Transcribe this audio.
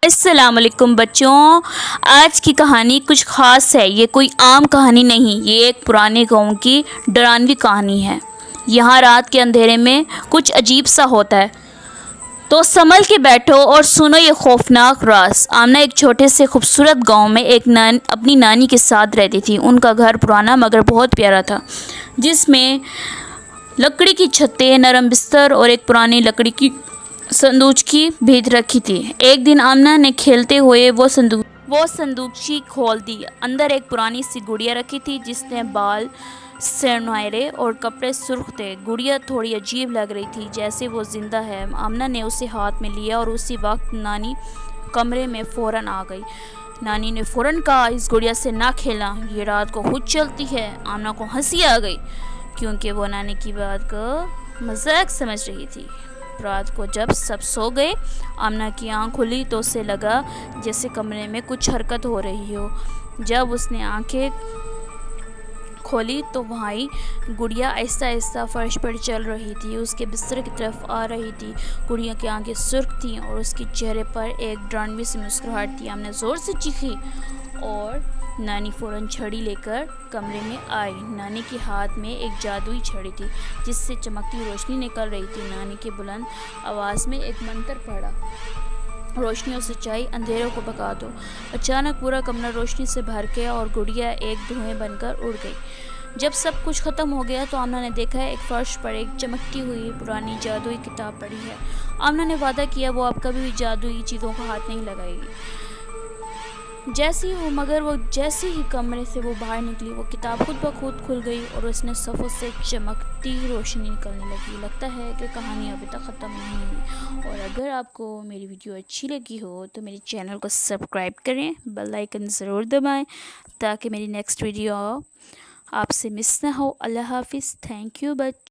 السلام علیکم بچوں، آج کی کہانی کچھ خاص ہے۔ یہ کوئی عام کہانی نہیں، یہ ایک پرانے گاؤں کی ڈراؤنی کہانی ہے۔ یہاں رات کے اندھیرے میں کچھ عجیب سا ہوتا ہے، تو سنبھل کے بیٹھو اور سنو یہ خوفناک راز۔ آمنہ ایک چھوٹے سے خوبصورت گاؤں میں اپنی نانی کے ساتھ رہتی تھی۔ ان کا گھر پرانا مگر بہت پیارا تھا، جس میں لکڑی کی چھتیں، نرم بستر اور ایک پرانی لکڑی کی صندوقچی بھیج رکھی تھی۔ ایک دن آمنہ نے کھیلتے ہوئے وہ صندوقچی کھول دی۔ اندر ایک پرانی سی گڑیا رکھی تھی، جس نے بال سنہرے اور کپڑے سرخ تھے۔ گڑیا تھوڑی عجیب لگ رہی تھی، جیسے وہ زندہ ہے۔ آمنہ نے اسے ہاتھ میں لیا اور اسی وقت نانی کمرے میں فوراً آ گئی۔ نانی نے فوراً کہا، اس گڑیا سے نہ کھیلنا، یہ رات کو خود چلتی ہے۔ آمنہ کو ہنسی آ گئی، کیونکہ وہ نانی کی بات کو مذاق سمجھ رہی تھی۔ رات کو جب سب سو گئے، آمنہ کی آنکھ کھلی تو اسے لگا جیسے کمرے میں کچھ حرکت ہو رہی ہو۔ جب اس نے آنکھیں کھولی تو وہیں گڑیا آہستہ آہستہ فرش پر چل رہی تھی، اس کے بستر کی طرف آ رہی تھی۔ گڑیا کی آنکھیں سرخ تھیں اور اس کے چہرے پر ایک ڈراؤنی سی مسکراہٹ تھی۔ آمنہ زور سے چیخی اور نانی فوراً چھڑی لے کر کمرے میں آئی۔ نانی کے ہاتھ میں ایک جادوئی چھڑی تھی، جس سے چمکتی روشنی نکل رہی تھی۔ نانی کی بلند آواز میں ایک منتر پڑھا، روشنی اور سچائی، اندھیروں کو بھگا دو۔ اچانک پورا کمرہ روشنی سے بھر گیا اور گڑیا ایک دھوئیں بن کر اڑ گئی۔ جب سب کچھ ختم ہو گیا تو آمنہ نے دیکھا ایک فرش پر ایک چمکتی ہوئی پرانی جادوئی کتاب پڑی ہے۔ آمنہ نے وعدہ کیا وہ اب کبھی بھی جادوئی چیزوں کو ہاتھ نہیں لگائے گی۔ جیسے ہی کمرے سے وہ باہر نکلی، وہ کتاب خود بخود کھل گئی اور اس نے صفحوں سے چمکتی روشنی نکلنے لگی۔ لگتا ہے کہ کہانی ابھی تک ختم نہیں ہوئی، اور اگر آپ کو میری ویڈیو اچھی لگی ہو تو میری چینل کو سبسکرائب کریں، بیل آئیکن ضرور دبائیں تاکہ میری نیکسٹ ویڈیو آپ سے مس نہ ہو۔ اللہ حافظ۔ تھینک یو بچ